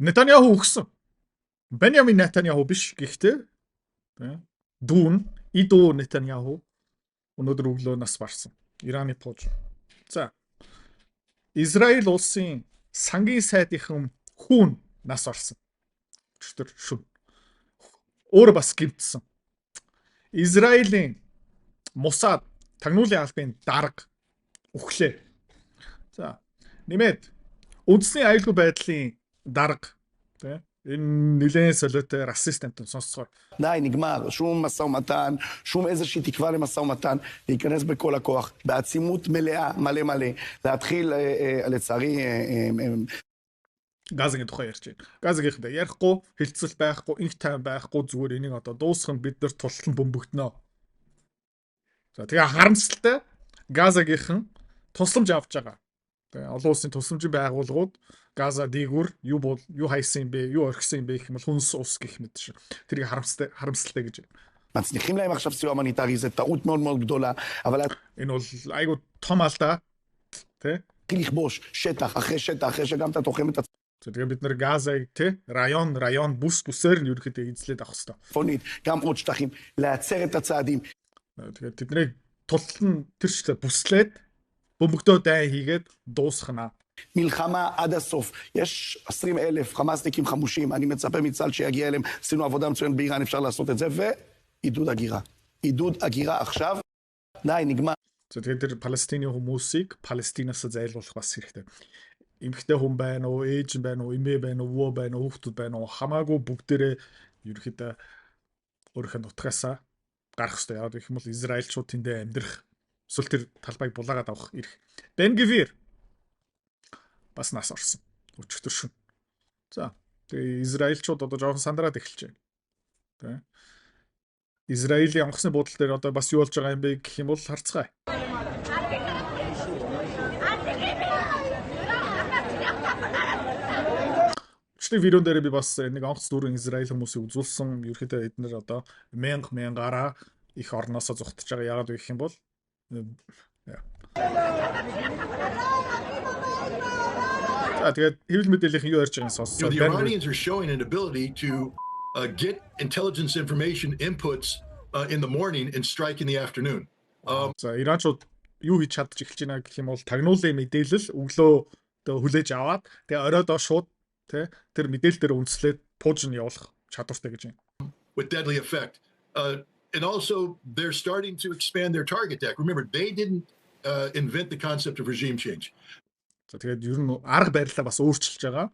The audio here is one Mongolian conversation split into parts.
Нетаньяху өгсөн. Беньямин Нетаньяху биш гэхдээ дүүн Идо Нетаньяху өнөөдөр өглөө нас барсан. Ираны пууж. За. Израиль улсын сангийн сайдынхан хүүн нас орсон. Өчтөр шүн. Өөр бас гимтсэн. Израилийн Мосад тагнуулын албаны дарга өглөө. За. Нэмээд үндэсний аюулгүй байдлын дарга энэ нэлээд солиотой расист амтан сонсцгоор. די, נגמר, שום משא ומתן, שום איזושהי תקווה למשא ומתן, להיכנס בכל הכוח, בעצימות מלאה, מלא מלא, להתחיל, לצערי... Газгийн тухай ярьж байна. Газгийнхд ярихгүй, хилцэл байхгүй, инх тайван байхгүй зүгээр энийг одоо дуусгах нь бид нар тултал бөмбөгднө. За тэгээ харамсалтай Газагийнхан тусламж авч байгаа. Тэгээ олон улсын тусламжийн байгууллагууд Газа дээгүүр юу хайсан юм бэ, юу орхисон юм бэ гэх юм бол хүнс ус гэх мэт шүү. Тэрийг харамсалтай гэж. מצליחים להם עכשיו סיוע הומניטרי, זה טעות מאוד מאוד גדולה, אבל... Энэ бол айгу том алдаа. להתחיל לכבוש שטח אחרי שגם אתה תוחם את Тэгээ бид нэр Газыг район бүсээр нь ерөөхдөө эзлээд авах хэрэгтэй. צפונית, גם עוד שטחים, להצר את הצעדים. Тэгээ тэднийг тултал нь тэр чигтээ бүслээд бөмбөгдөө дайн хийгээд дуусгана. מלחמה עד הסוף. יש 20,000 חמאסניקים חמושים, אני מצפה מצה"ל שיגיע אליהם, עשינו עבודה מצוינת באיראן, אפשר לעשות את זה, ועידוד הגירה. עידוד הגירה עכשיו, די, נגמר. Тэгээ тэр Палестины хүмүүсийг Палестинаас зайлуулах бас хэрэгтэй. Эмэгтэй хүн байна уу, ээж байна уу, эмээ байна уу, өвөө байна уу, хүүхдүүд байна уу, хамаагүй бүгдээрээ ерөөхдөө өөрийнхөө нутгаасаа гарах хэрэгтэй. Яг гэх юм бол Израильчууд тэндээ амьдрах, эсвэл тэр талбайг булаагаад авах ирэх. Бен Гвир бас нас орсон. Өчигдөр шүн. За, тэгээ Израильчууд одоо жоохон сандраад эхэлж байна. Израилийн онгоцны буудлын дээр одоо бас юу болж байгаа юм бэ гэх юм бол харцгаая. Өчигдөр видеон дээр би бас нэг онгоц дүүрэн Израиль хүмүүсийг үзүүлсэн. Ерөөхдөө эднэр одоо мянгараа их орноосоо зүхтэж байгаа. Яагаад вэ гэх юм бол тэгээд хэвлэл мэдээллийн юу ярьж байгааг сонссоо. The Iranians are showing an ability to get intelligence information inputs in the morning and strike in the afternoon. За Иранчууд юу хийж чадчих эхэлж байна гэх юм бол тагнуулын мэдээлэл өглөө хүлээж аваад тэгээ оройдоо шууд тэр мэдээлэл дээр үндэслээд пуужн явуулах чадвартай гэж байна. With deadly effect. And also they're starting to expand their target deck. Remember, they didn't invent the concept of regime change. За тэгээд ер нь арга барилаа бас өөрчилж байгаа.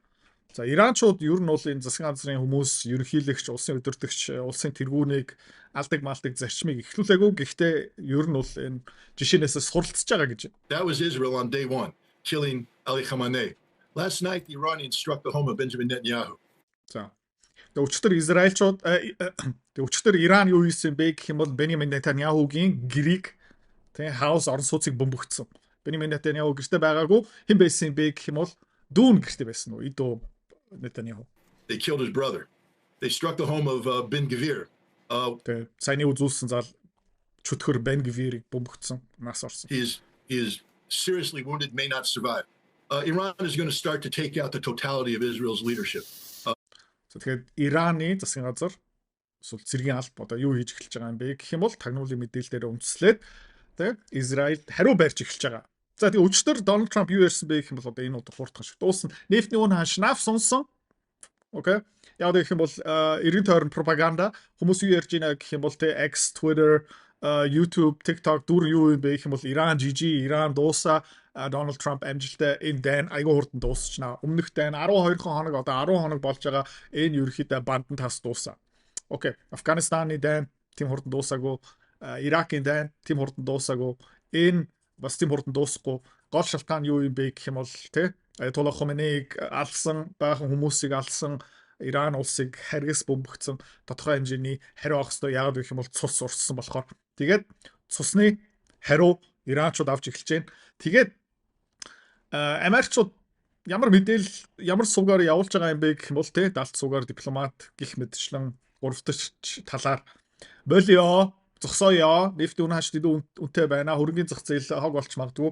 За Иранчууд ер нь бол энэ засгийн газрын хүмүүс, ерөнхийлөгч, улсын өдөртөгч, улсын тэргүүнийг алдаг малдаг зарчмыг эхлүүлээгүй. Гэхдээ ер нь бол энэ жишээнээс суралцж байгаа гэж. That was Israel on day one, killing Ali Khamenei. Last night the Iranians struck the home of Benjamin Netanyahu. За. Өчигдөр Израильчууд өчигдөр Иран юу хийсэн бэ гэх юм бол Беньямин Нетаньяхугийн гэрийг хаус орон сууцыг бөмбөгдсөн. Беньямин Нетаньяху гэртээ байгаагүй хэн байсан бэ гэх юм бол дүүн гэртээ байсан уу? Идо Нетаньяху. They killed his brother. They struck the home of Ben Gvir. Саяны үзүүлсэн зал чөтгөр Бен Гвирийг бөмбөгдсөн. Нас орсон. He is seriously wounded, may not survive. Iran is going to start to take out the totality of Israel's leadership. Тэгэхээр Ираны засгийн газар эсвэл цэргийн алба одоо юу хийж эхэлж байгаа юм бэ гэх юм бол тагнуулын мэдээлэлээр үндэслээд Израиль хариу барьж эхэлж байгаа. За тэгээ өчтөр Дональд Трамп юу ярьсан бэ гэх юм бол одоо энэ удаа хурдхан шүү. Дуусна. Нефтний үн хашнаав сонсон. Окей. Яг гэх юм бол эргэн тойрон пропаганда хүмүүс юу ярьж байна гэх юм бол X, Twitter, YouTube, TikTok дүр юу юм бэ гэх юм бол Иран Иран дуусаа Дональд Трамп амжилттай энэ дайн айгүй хурдан дуусчихна. Өмнөх дайн 12 хоног одоо 10 хоног болж байгаа энэ ерөөхдөө бандан тас дуусаа. Окей. Афганистаны дайн тийм хурдан дуусаагүй, Иракийн дайн тийм хурдан дуусаагүй. Энэ бас тийм хурдан дуусахгүй. Гол шалтгаан юу юм бэ гэх юм бол Аятолла Хоменеиг алсан, баахан хүмүүсийг алсан, Иран улсыг харгас бөмбөгцсөн тодорхой хэмжээний хариу авах ёстой. Яагаад гэх юм бол цус урссан болохоор. Тэгээд цусны хариу Иранчууд авч эхэлж байна. Тэгээд Америкчууд ямар мэдээлэл, ямар сувгаар явуулж байгаа юм бэ гэх юм бол далд сувгаар дипломат гих мэдчлэн гуравдагч талаар болио, зогсоё, нефтийн үн хаш дэд үнэтэй байна. Хөрөнгөний зах зээл хог болч магадгүй.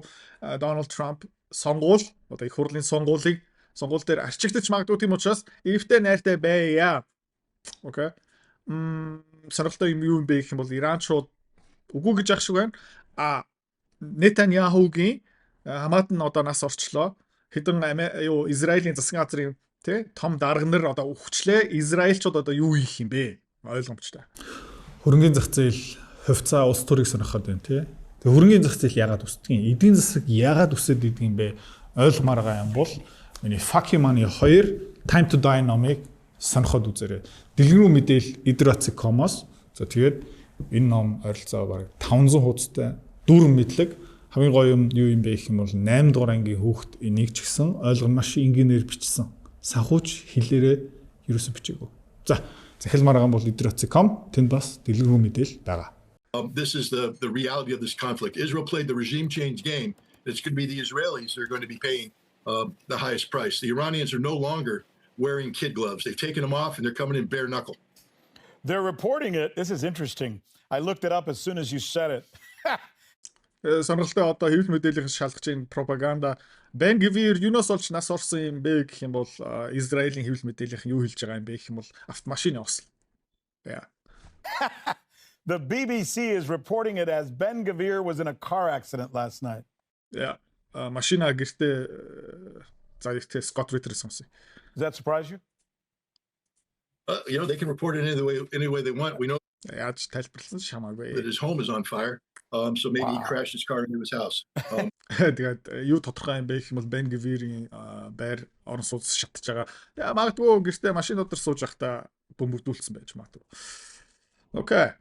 Дональд Трамп сонгуул, одоо их хурлын сонгуулийг сонгуул дээр арчигдчих магадгүй тийм учраас Ивтэй найртай байя. Окей. Сонирхолтой юм бэ гэх юм бол Иран шууд үгүй гэж ах шиг байна. Нетаньяхугийн хамаат нь одоо нас орчлоо. Хэдэн Израилийн засгийн газрын том дарга нар одоо өгчлээ. Израильчууд одоо юу хийх юм бэ? Ойлгомжтой. Хөрөнгөний зах зээл хувьцаа улс төрийг сонирхоод байна тий. Тэгээ хөрөнгөний зах зээл яагаад үсдэг юм? Эдийн засаг яагаад үсээд идэг юм бэ? Ойлгомоор байгаа юм бол миний Fuck You Money 2 Time to Die номыг сонирхоод үзээрэй. Дэлгэрэнгүй мэдээл idrotsik.com-оос. За тэгээд энэ ном ойролцоо бараг 500 хуудастай дүүрэн мэдлэг. Хамгийн гоё юм юу юм бэ гэх юм бол 8 дугаар ангийн хүүхэд энийг ч гэсэн ойлгоно маш энгийнээр бичсэн. Санхүүч хэлээрээ ерөөсө бичээгүй. За захилмаар байгаа бол idrotsik.com тэнд бас дэлгэрэнгүй мэдээл байгаа. This is the reality of this conflict. Israel played the regime change game. It's going to be the Israelis that are going to be paying the highest price. The Iranians are no longer wearing kid gloves. They've taken them off and they're coming in bare knuckle. They're reporting it. This is interesting. I looked it up as soon as you said it. Сонирхолтой одоо хэвлэл мэдээллийг шалгаж байгаа пропаганда Бен Гвир юунаас олж нас орсон юм бэ гэх юм бол Израилийн хэвлэл мэдээллийнх юу хэлж байгаа юм бэ гэх юм бол автомашин явсан. Yeah. The BBC is reporting it as Ben Gvir was in a car accident last night. Yeah. Машина гэртээ за ихтэй Scott Ritter сонсъё. Does that surprise you? They can report it any way they want. We know Яаж тайлбарласан шамаагүй. that his home is on fire. So maybe he crashed his car into his house. Тэгээд юу тодорхой юм бэ гэх юм бол Бен Гвирийн байр орон сууц шатж байгаа. Магадгүй гэртээ машин дотор сууж байхдаа бөмбөгдүүлсэн байж магадгүй. Окей.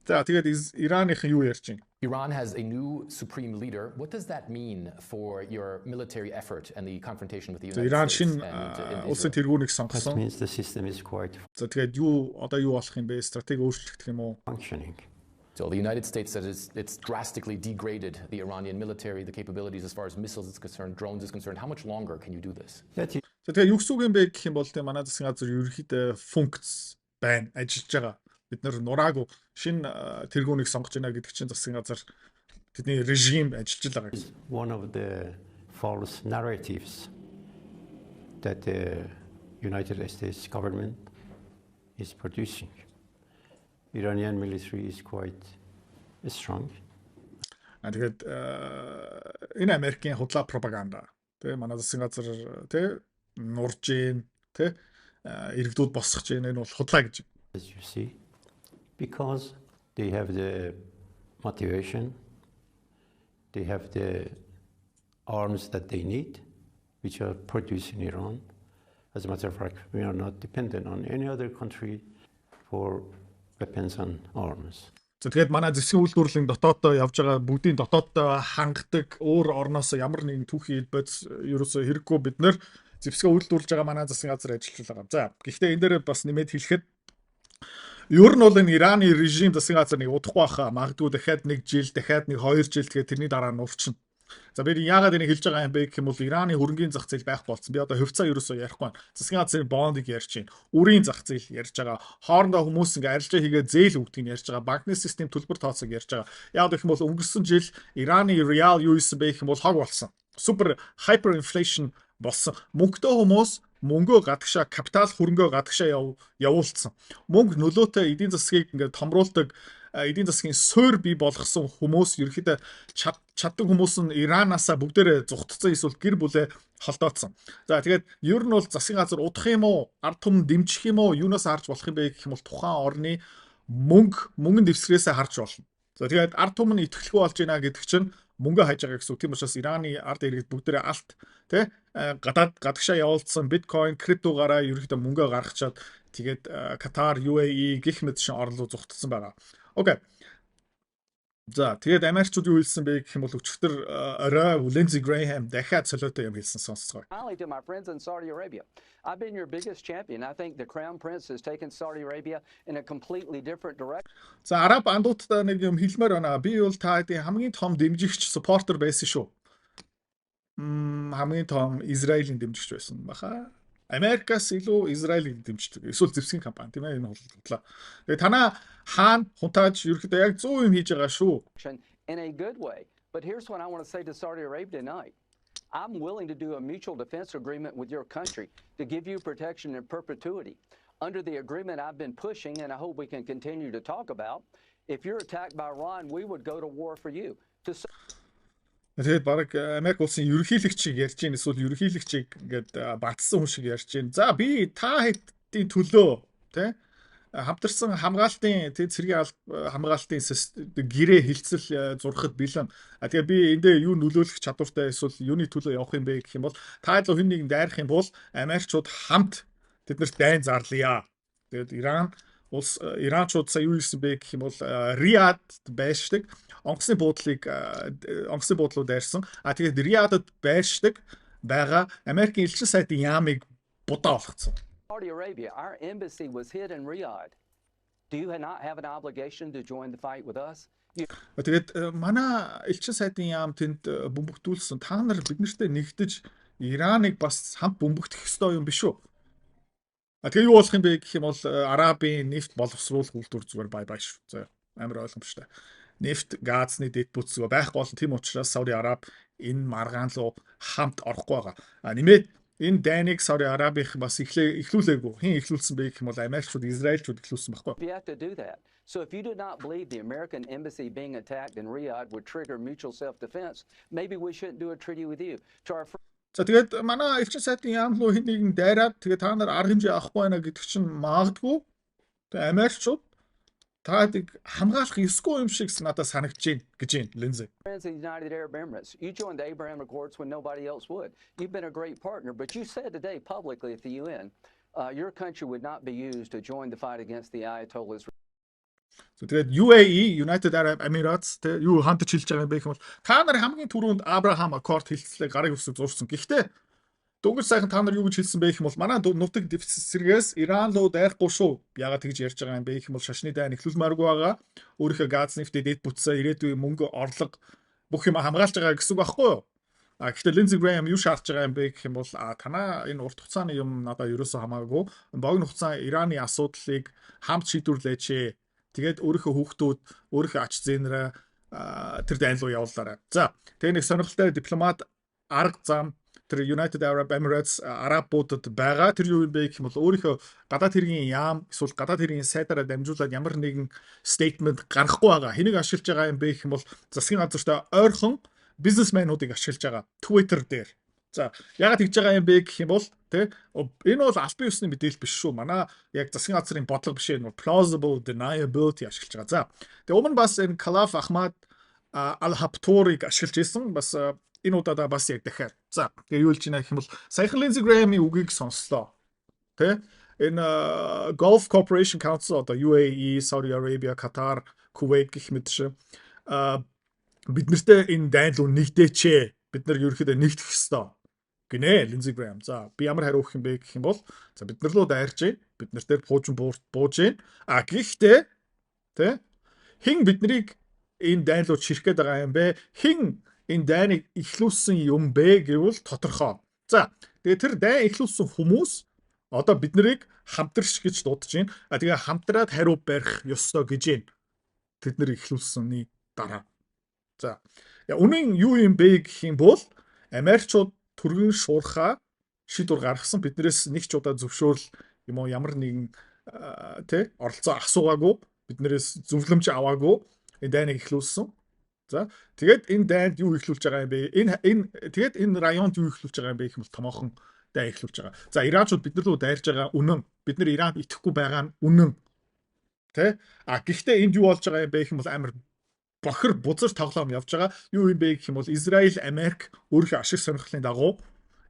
За тэгээд Ираныхан юу ярьж байна? Iran has a new supreme leader. What does that mean for your military effort and the confrontation with the United Иран States? шин улсын тэргүүнийг That сонгосон. means the system is quite За тэгээд одоо юу болох юм бэ? Стратеги өөрчлөгдөх юм уу? functioning. So the United States says it's drastically degraded the Iranian military, the capabilities as far as missiles is concerned, drones is concerned. How much longer can you do this? That is За тэгээд юу гэсэн үг юм бэ гэх юм бол тэ манай засгийн газар ерөнхийдөө функц байна, ажиллаж байгаа. Бид нэр нураагүй шин тэргүүнийг сонгож байна гэдэг чинь засгийн газар тэдний режим ажиллаж байгаа гэсэн. one of the false narratives that the United States government is producing. Iranian military is quite strong. Тэгээд энэ Америкийн худлаа пропаганда тэ манай засгийн газар тэ нурж гин тэ иргэдүүд босгож гин энэ бол худлаа гэж. As you see, because they have the motivation, they have the arms that they need, which are produced in Iran. As a matter of fact, we are not dependent on any other country for weapons and arms. За тэгээд манай зэвсгийн үйлдвэрлэлийн дотооддоо явж байгаа бүгдийн дотооддоо хангадаг өөр орноос ямар нэгэн түүхий бодис ерөөсөө хэрэггүй бид нэр зэвсгээ үйлдвэрлэж байгаа манай засгийн газар ажиллаж байгаа. За гэхдээ энэ дээр бас нэмээд хэлэхэд ер нь бол энэ Ираны режим засгийн газар нэг удахгүй баха магадгүй дахиад 1 жил, дахиад 1 2 жил тэгээд тэрний дараа нь урчна. За би яагаад энийг хэлж байгаа юм бэ гэх юм бол Ираны хөрөнгөний зах зээл байх болсон. Би одоо хувьцаа ерөөсөө ярихгүй байна. Засгийн газрын бондыг ярьж байна. Үрийн зах зээл ярьж байгаа. Хоорондоо хүмүүс ингээ арилжаа хийгээ зээл өгдгийг ярьж байгаа. Банкны систем төлбөр тооцоог ярьж байгаа. Яг гэх юм бол өнгөрсөн жил Ираны реал юу исэн бэ гэх юм бол хог болсон. Супер hyperinflation болсон. Мөнгөтэй хүмүүс мөнгөө гадагшаа капитал хөрөнгөө гадагшаа явуулсан. Мөнгө нөлөөтэй эдийн засгийг ингээ томруулдаг эдийн засгийн суур бий болгосон хүмүүс ерөөхдөө чаддаг хүмүүс нь Иранасаа бүгдээрээ зүгтцсан эсвэл гэр бүлээ холдооцсон. За тэгээд ер нь бол засгийн газар удах юм уу, ард түмэн дэмжих юм уу, юунаас харж болох юм бэ гэх юм бол тухайн орны мөнгөн дэвсгэрээсээ харж болно. За тэгээд ард түмэн итгэлгүй болж байна гэдэг чинь мөнгө хайж байгаа гэсэн үг. Тийм учраас Ираны ард иргэд бүгдээрээ алт тий гадагшаа явуулсан биткойн, криптогаараа ерөөхдөө мөнгөө гаргачаад тэгээд Катар, UAE гэх мэт шин орн руу зүгтцсан байгаа. Окей. За тэгээд Америкчууд юу хэлсэн бэ гэх юм бол өчигдөр орой Lindsey Graham дахиад солиотой юм хэлсэн сонсцгоо. Finally, to my friends in Saudi Arabia, I've been your biggest champion. I think the Crown Prince has taken Saudi Arabia in a completely different direction. За араб андуудтай нэг юм хэлмээр байна. Би бол та хэдийн хамгийн том дэмжигч supporter байсан шүү. Хамгийн том Израилийн дэмжигч байсан баха. Америкаас илүү Израилийг дэмждэг. Эсвэл зэвсгийн компани тийм ээ энэ худлаа. Тэгээ танаа хаана хунтааж ерөөхдөө яг 100 юм хийж байгаа шүү. In a good way. But here's what I want to say to Saudi Arabia tonight. I'm willing to do a mutual defense agreement with your country to give you protection in perpetuity. Under the agreement I've been pushing, and I hope we can continue to talk about, if you're attacked by Iran, we would go to war for you. Тэгээд баг Америк улсын ерөнхийлөгчийг ярьж байна, эсвэл ерөнхийлөгчийг ингээд батсан хүн шиг ярьж байна. За би та хэдийн төлөө тий хамтарсан хамгаалтын цэргийн хамгаалтын гэрээ хилцэл зурхад бэлэн. Тэгээд би эндээ юу нөлөөлөх чадвартай эсвэл юуны төлөө явах юм бэ гэх юм бол та хэд хүн нэгэн дайрах юм бол Америкчууд хамт тэднэрт дайн зарлая. Тэгээд Иранчууд сая юу хийсэн бэ гэх юм бол Риад байшдаг онгоцны буудлууд дайрсан. Тэгээд Риадад байшдаг байгаа Америкийн элчин сайдын яамыг будаа болгоцсон. Saudi Arabia, our embassy was hid in Riyadh. Do you not have an obligation to join the fight with us? Тэгээд манай элчин сайдын яам тэнд бөмбөгдүүлсэн. Та нар биднэртэй нэгдэж Ираныг бас хамт бөмбөгдөх ёстой юм биш үү? Тэгээ юу болох юм бэ гэх юм бол Арабын нефт боловсруулах үйлдвэр зүгээр бай шүү. За амар ойлгомжтой. Нефт, газны дэд бүтц байхгүй болно. Тийм учраас Сауди Араб энэ маргаан руу хамт орохгүй байгаа. Нэмээд энэ дайныг Сауди Арабийнх бас эхлүүлээгүй. Хин эхлүүлсэн бэ гэх юм бол Америкчууд, Израильчууд эхлүүлсэн байхгүй. You have to do that. So if you do not believe the American embassy being attacked in Riyadh would trigger mutual self-defense, maybe we shouldn't do a treaty with you. За тэгээд манай элчин сайдын яам руу хэн нэгэн дайраад тэгээд та нар арга хэмжээ авахгүй байна гэдэг чинь магадгүй. Тэгээд Америкчууд таадыг хамгаалах ёсгүй юм шиг надад санагдаж байна гэж байна Линзей. Friends of the United Arab Emirates, you joined the Abraham Accords when nobody else would. You've been a great partner, but you said today publicly at the UN, your country would not be used to join the fight against the Ayatollahs. Тэгээд UAE, United Arab Emirates тэ юу хамт хэлж байгаа юм бэ гэх юм бол та нар хамгийн түрүүнд Abraham Accord хэлцлээ гарыг үсэг зурсан. Гэхдээ дөнгөж сайхан та нар юу гэж хэлсэн бэ гэх юм бол манай нутаг дэвсгэрээс Иран руу дайрахгүй шүү. Яагаад тэгж ярьж байгаа юм бэ гэх юм бол шашны дайн эхлүүлмээргүй байгаа. Өөрийнхөө газ нефтээ дэд бүтсээ ирээдүйн мөнгө орлого бүх юм хамгаалж байгаа гэсэн үг байхгүй юу? Гэхдээ Lindsey Graham юу шаардж байгаа юм бэ гэх юм бол танаа энэ урт хугацааны юм надад ерөөсөө хамаагүй. Богино хугацааны Ираны асуудлыг хамт шийдвэрлээч. Тэгээд өөрийнхөө хүүхдүүд, өөрийнхөө ач зээнрээ тэр дайн руу явуулаарай. За, тэгээ нэг сонирхолтой дипломат арга зам тэр United Arab Emirates арабуудад байгаа. Тэр юу юм бэ гэх юм бол өөрийнхөө гадаад хэргийн яам эсвэл гадаад хэргийн сайдаараа дамжуулаад ямар нэгэн statement гаргахгүй байгаа. Хэнийг ашиглаж байгаа юм бэ гэх юм бол засгийн газартай ойрхон бизнесмэнуудыг ашиглаж байгаа. Twitter дээр. За, яагаад тэгж байгаа юм бэ гэх юм бол энэ бол албан ёсны мэдээлэл биш шүү. Манай яг засгийн газрын бодлого биш энэ plausible deniability ашиглаж байгаа. За, тэгээ өмнө бас энэ Khalaf Ahmad Al-Habtourыг ашиглаж ирсэн. Бас энэ удаа бас яг дахиад. За, тэгээ юу хэлж байна гэх юм бол саяхан Lindsey Graham-ийн үгийг сонслоо. Тэ? Энэ Gulf Cooperation Council одоо UAE, Saudi Arabia, Qatar, Kuwait гэх мэт шиг бид нартэй энэ дайн руу нэгдээч. Бид нар ерөөхдөө нэгдэх ёстой. Гинэ Lindsey Graham. За би ямар хариу өгөх юм бэ гэх юм бол за бид нар руу дайрч байна. Бид нар дээр бууж байна. Гэхдээ тэ хин биднийг энэ дайн руу чирэх гээд байгаа юм бэ? Хин энэ дайныг эхлүүлсэн юм бэ гэвэл тодорхой. За тэгээ тэр дайн эхлүүлсэн хүмүүс одоо бид нарыг хамтарч гэж дуудаж байна. Тэгээ хамтраад хариу барих ёстой гэж байна. Тэд нар эхлүүлсэний дараа. За үнэн юу юм бэ гэх юм бол Америкчууд түргэн шуурхаа шийдвэр гаргасан биднээс нэг ч удаа зөвшөөрөл юм уу ямар нэгэн тэ оролцоо асуугаагүй биднээс зөвлөмж аваагүй энэ дайныг эхлүүлсэн. За тэгээд энэ дайнд юу эхлүүлж байгаа юм бэ? Тэгээд энэ районд юу эхлүүлж байгаа юм бэ гэх юм бол томоохон дайн эхлүүлж байгаа. За Иранчууд бид нар руу дайрж байгаа үнэн. Бид нар Иранд итгэхгүй байгаа нь үнэн. Тэ? Гэхдээ энд юу болж байгаа юм бэ гэх юм бол амар бохир бузар тоглоом явж байгаа. Юу юм бэ гэх юм бол Израиль, Америк өөрийнхөө ашиг сонирхлын дагуу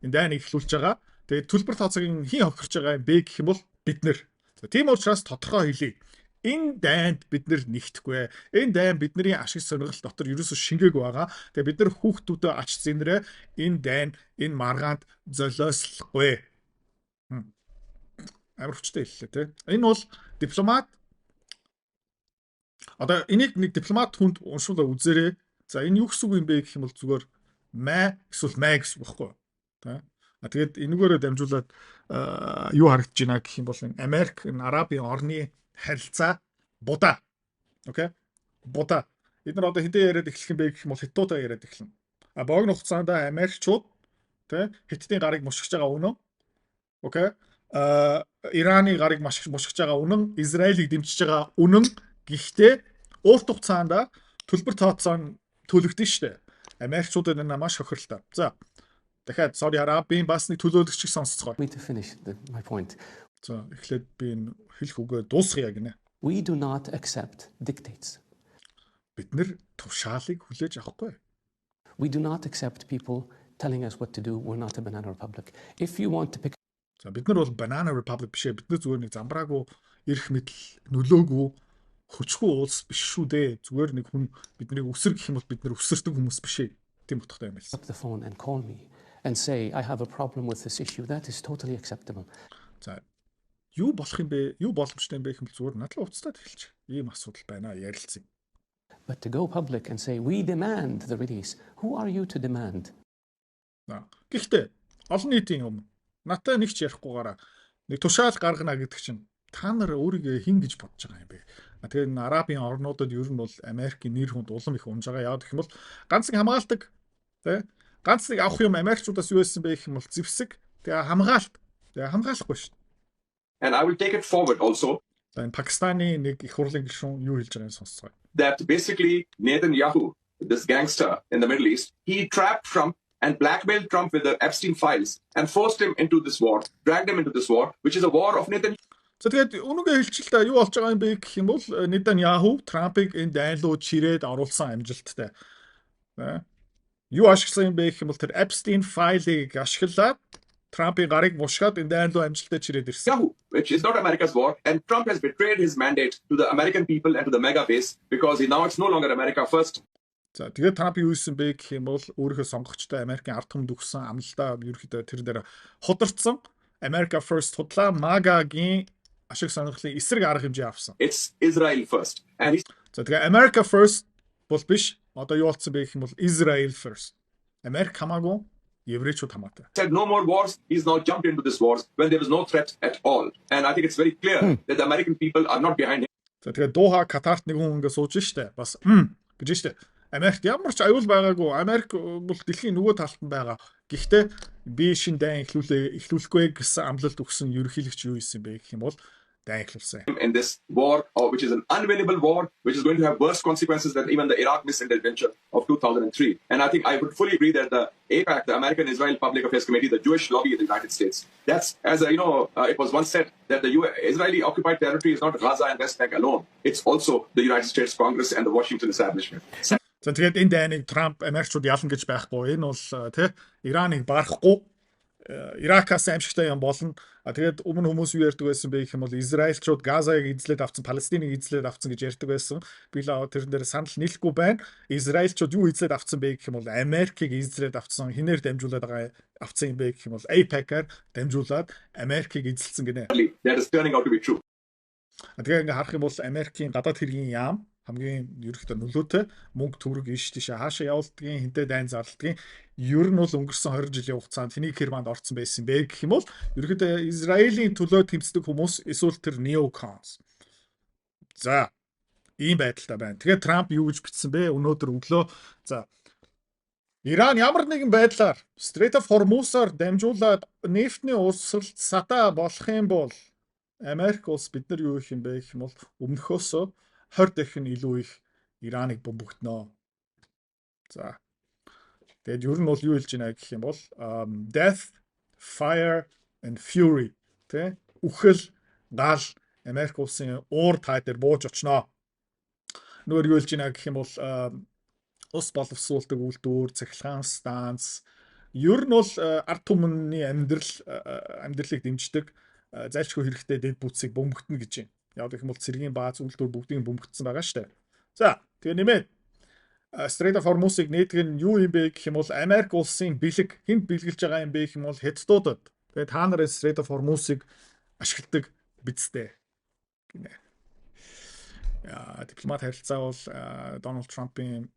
энэ дайныг эхлүүлж байгаа. Тэгээд төлбөр тооцоог хэн хохирч байгаа юм бэ гэх юм бол бид нар. Тийм учраас тодорхой хэлье. Энэ дайнд бид нар нэгтгэхгүй. Энэ дайн бидний ашиг сонирхол дотор ерөөсө шингээг байгаа. Тэгээд бид нар хүүхдүүдээ ач зэнрээ энэ дайн, энэ маргаанд золиослохгүй. Амар хүчтэй хэллээ тий. Энэ бол дипломат. Одоо энийг нэг дипломат хүнд уншуулаа үзээрэй. За энэ юу гэсэн үг юм бэ гэх юм бол зүгээр май эсвэл май гэсэн үг байхгүй юу? Тэ. Тэгээд энэгээрээ дамжуулаад юу харагдаж байна гэх юм бол Америк, Арабын орны харилцаа будаа. Окей? Будаа. Эдгээр одоо хэдэн яриад эхлэх юм бэ гэх юм бол хятадтай яриад эхэлнэ. Богино хугацаанд Америкчууд Тэ Хиттийн гарыг мушгиж байгаа үнэн. Окей. Ираны гарыг мушгиж байгаа үнэн, Израилийг дэмжиж байгаа үнэн. Гэхдээ урт хугацаанд төлбөр тооцоон төлөгдөн штэ. Америкчуудад энэ маш хохирлоо. За дахиад Сауди Арабын бас нэг төлөөлөгчийг сонсцгоо. Me to finish my point. За эхлээд би энэ хэлэх үгээ дуусгая гинэ. We do not accept dictates. Бид нэр тушаалыг хүлээж авахгүй. We do not accept people telling us what to do. We're not a banana republic. If you want to pick За бид нар бол Banana Republic биш ээ. Бид нар зүгээр нэг замбраагүй эрх мэдэл нөлөөгүй хүчгүй улс биш шүү дээ. Зүгээр нэг хүн биднийг өсөр гэх юм бол бид нар өсөрдөг хүмүүс биш ээ. Тийм утгатай юм байна. up the phone and call me and say, I have a problem with this issue, that is totally acceptable. За юу болох юм бэ? Юу боломжтой юм бэ гэхэл зүгээр надлаа уцтаад хэлчих. Ийм асуудал байна ярилцъя. But to go public and say, we demand the release, who are you to demand? Гэхдээ олон нийтийн юм. Натай нэг ч ярихгүйгаараа нэг тушаал гаргана гэдэг чинь та нар өөрийгөө хин гэж бодож байгаа юм бэ? Тэгэхээр энэ Арабын орнуудад ер нь бол Америкийн нэр хүнд улам их унж байгаа. Яагаад гэх юм бол ганц нэг хамгаалдаг тий ганц нэг авах юм Америкчуудаас юу байсан бэ гэх юм бол зэвсэг тэгээ хамгаалт. Тэгээ хамгаалахгүй шүү дээ. And I will take it forward also. Энэ Пакистаны нэг их хурлын гишүүн юу хэлж байгааг сонсцгоо. That basically Netanyahu, this gangster in the Middle East, he trapped Trump and blackmailed Trump with the Epstein files and forced him into this war, dragged him into this war, which is a war of Netanyahu. За тэгээд үнэгээ хэлчихэл та юу болж байгаа юм бэ гэх юм бол Netanyahu Trump-ыг энэ дайнлуу чирээд оруулсан амжилттай. Юу ашигласан юм бэ гэх юм бол тэр Epstein file-ыг ашиглаад Trump-ийн гарыг мушгаад энэ дайнлуу амжилттай чирээд ирсэн. Which is not America's war, and Trump has betrayed his mandate to the American people and to the mega base because now it's no longer America first. За тэгээд Трамп юу хийсэн бэ гэх юм бол өөрийнхөө сонгогчтой Америкийн ард түмэнд өгсөн амлалтаа ерөөхдөө тэр дээр худалдсан America First худлаа MAGA-гийн ашиг сонирхлын эсрэг арга хэмжээ авсан. It's Israel first. And за тэгээд America First бол биш. Одоо юу болсон бэ гэх юм бол Israel First. Америк хамаагүй еврейчүүд хамаатай. Said no more wars. He's now jumped into this wars when there was no threat at all. And I think it's very clear that the American people are not behind him. За тэгээд Доха Катарт нэг хүн ингэ сууж штэ. Бас гэж штэ. Америкт ямар ч аюул байгаагүй. Америк бол дэлхийн нөгөө талд нь байгаа. Гэхдээ би шин дайн эхлүүлэхгүй гэсэн амлалт өгсөн ерөнхийлөгч юу хийсэн бэ гэх юм бол дайн эхлүүлсэн. In this war, which is an unwinnable war, which is going to have worse consequences than even the Iraq missile adventure of 2003. And I think I would fully agree that the AIPAC, the American Israel Public Affairs Committee, the Jewish lobby in the United States, that's, as it was once said, that the Israeli occupied territory is not Gaza and West Bank alone. It's also the United States Congress and the Washington establishment. За тэгээд энэ дайныг Трамп Америкчууд ялна гэж байхгүй. Энэ бол тий Ираныг барахгүй. Иракаас аимшигтай юм болно. Тэгээд өмнө хүмүүс юу ярьдаг байсан бэ гэх юм бол Израильчууд Газаг эзлээд авсан, Палестиныг эзлээд авсан гэж ярьдаг байсан. Би л тэрэн дээр санал нийлэхгүй байна. Израильчууд юу эзлээд авсан бэ гэх юм бол Америкийг эзлээд авсан. Хинээр дамжуулаад байгаа авсан юм бэ гэх юм бол AIPAC-аар дамжуулаад Америкийг эзэлсэн гинэ. That is turning out to be true. Тэгээд ингээ харах юм бол Америкийн гадаад хэргийн яам хамгийн ерөнхийдөө нөлөөтэй мөнгө төгрөг иш тийш хаашаа явуулдгийн хинтээ дайн зарлдгийн ер нь бол өнгөрсөн 20 жилийн хугацаанд тэний германд орсон байсан бэ гэх юм бол ерөнхийдөө Израилийн төлөө тэмцдэг хүмүүс эсвэл тэр neocons. За ийм байдалтай байна. Тэгээд Трамп юу гэж бичсэн бэ? Өнөөдөр өглөө за Иран ямар нэгэн байдлаар Strait of Hormuz-аар дамжуулаад нефтний урсгалд сатаа болох юм бол Америк улс бид нар юу их юм бэ гэх юм бол өмнөхөөсөө 20 дахин илүү их Ираныг бомбогдноо. За. Тэгээд ер нь бол юу хэлж байна гэх юм бол death, fire and fury тэ үхэл, гал Америк улсын уур тай дээр бууж очноо. Нөгөө юу хэлж байна гэх юм бол ус боловсруулдаг үйлдвэр, цахилгаан станц ер нь бол ард түмний амьдралыг дэмждэг зайлшгүй хэрэгтэй дэд бүтцийг бөмбөгдөнө гэж байна. Яг гэх юм бол цэргийн бааз үйлдвэр бүгдийг бөмбөгдсөн байгаа шүү дээ. За тэгээ нэмээд Strait of Hormuz-ыг нээдэг нь юу юм бэ гэх юм бол Америк улсын бэлэг хэнд бэлгэлж байгаа юм бэ гэх юм бол хятадуудад. Тэгээ та нарын Strait of Hormuz-ыг ашигладаг бидтэй гинэ. Яа дипломат харилцаа бол Дональд Трампын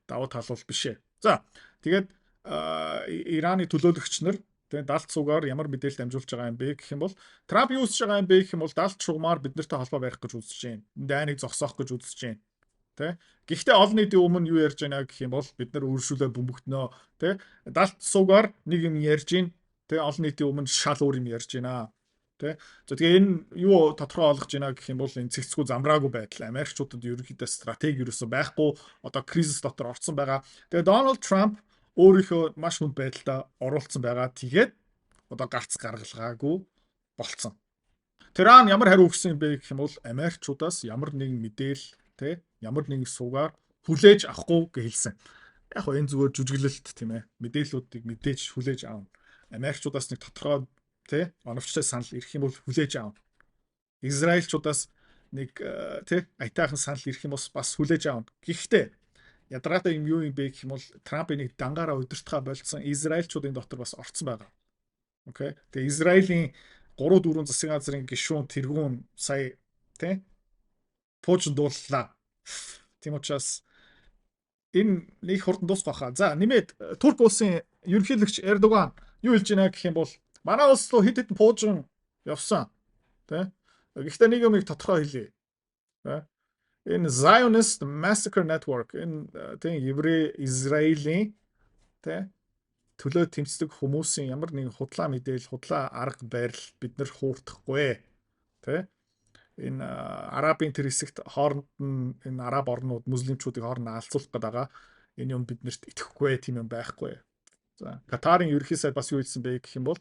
давуу тал бол биш ээ. За тэгээд Ираны төлөөлөгч нар тэгээд далд цугаар ямар мэдээлэл дамжуулж байгаа юм бэ гэх юм бол Трамп юу хийж байгаа юм бэ гэх юм бол далд шугамар бид нартай холбоо барих гэж үзэж байна. Дайныг зогсоох гэж үзэж байна. Тэ. Гэхдээ олон нийтийн өмнө юу ярьж байна гэх юм бол бид нар өөршүүлээ бөмбөгтнөө. Тэ. Далд суугаар нэг юм ярьж гин. Тэ. Олон нийтийн өмнө шал өөр юм ярьж байна. Тэ. За тэгээ энэ юу тодорхой ойлгож байна гэх юм бол энэ цэгцгүй замраагүй байдал. Америкчуудад ерөнхийдөө стратеги ерөөсөө байхгүй. Одоо кризис дотор орсон байгаа. Тэгээ Дональд Трамп өөрийнхөө маш хүнд байдалд оруулсан байгаа. Тэгээд одоо гарц гаргалгаагүй болцсон. Тэран ямар хариу өгсөн бэ гэх юм бол Америкчуудаас ямар нэгэн мэдээлэл тэ ямар нэгэн суугаар хүлээж авахгүй гэж хэлсэн. Яг энэ зүгээр жүжиглэлт тийм ээ. Мэдээллүүдийг мэдээж хүлээж аавна. Америкчуудаас нэг тодорхой тэ оновчтой санал ирэх юм бол хүлээж аавна. Израильчуудаас нэг тэ аятайхан санал ирэх юм бас хүлээж аавна. Гэхдээ ядаргаатай юм юу юм бэ гэх юм бол Трампын нэг дангаараа удирдахаа болцсон Израильчуудын дотор бас орцсон байгаа. Окей. Тэгээ Израилийн 3-4 засгийн газрын гишүүн тэргүүн сая тэ пуужин дууллаа. Тийм учраас энэ нэг хурдан дуусах байхаа. За нэмээд Турк улсын ерөнхийлөгч Эрдоган юу хэлж байна гэх юм бол манай улс руу хэд хэдэн пуужин явсан. Тэ? Гэхдээ нэг юмыг тодорхой хэлье. Тэ? Энэ Zionist Massacre Network энэ тийм еврей Израилийн тэ төлөө тэмцдэг хүмүүсийн ямар нэгэн худлаа мэдээлэл, худлаа арга барил бид нар хуурдахгүй. Тэ? Энэ арабын тэр хэсэгт хооронд нь энэ араб орнууд муслимчуудыг хоорондоо алцуулах гэдэг байгаа. Энэ юм биднэрт итгэхгүй тийм юм байхгүй. За Катарын ерөнхий сайд бас юу хэлсэн бэ гэх юм бол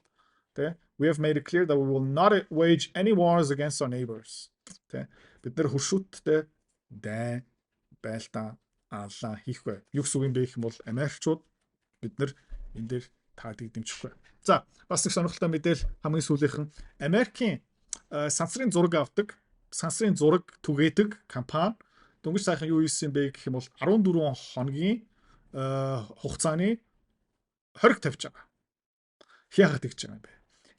тэ we have made it clear that we will not wage any wars against our neighbors. Тэ бид нар хуршууттай дайн байлтаа аллаа хийхгүй. Юу гэсэн үг юм бэ гэх юм бол Америкчууд бид нар энэ дээр таадыг дэмжихгүй. За бас нэг сонирхолтой мэдээлэл хамгийн сүүлийнхэн Америкийн сансрын зураг авдаг, сансрын зураг түгээдэг компани дөнгөж сайхан юу хийсэн бэ гэх юм бол 14 хоногийн хугацааны хориг тавьж байгаа. Яагаад тэгж байгаа юм бэ?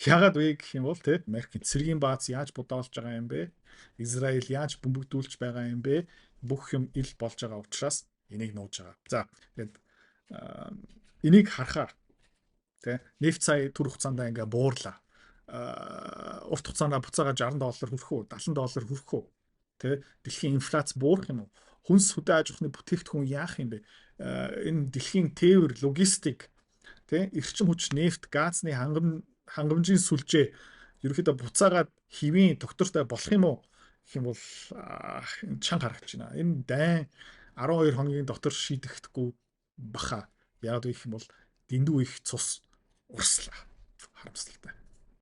Яагаад вэ гэх юм бол тэ Америкийн цэргийн бааз яаж будоолж байгаа юм бэ? Израиль яаж бөмбөгдүүлж байгаа юм бэ? Бүх юм ил болж байгаа учраас энийг нууж байгаа. За тэгээд энийг харахаар тэ нефт цай түр хугацаанд ингээ буурлаа. Урт хугацаанд буцаага $60 хүрэх үү, $70 хүрэх үү? Тэ дэлхийн инфляц буурах юм уу? Хүнс хөдөө аж ахуйн бүтээгдэхүүн яах юм бэ? Энэ дэлхийн тээвэр, логистик, тэ эрчим хүч, нефт, газны хангамжийн сүлжээ ерөөхдөө буцаагаад хэвийн доктортой болох юм уу? Гэх юм бол чанга харагдаж байна. Энэ дайн 12 хоногийн дотор шийдэхдэггүй баха. Яагаад вэ гэх юм бол дэндүү их цус урслаа. Харамсалтай.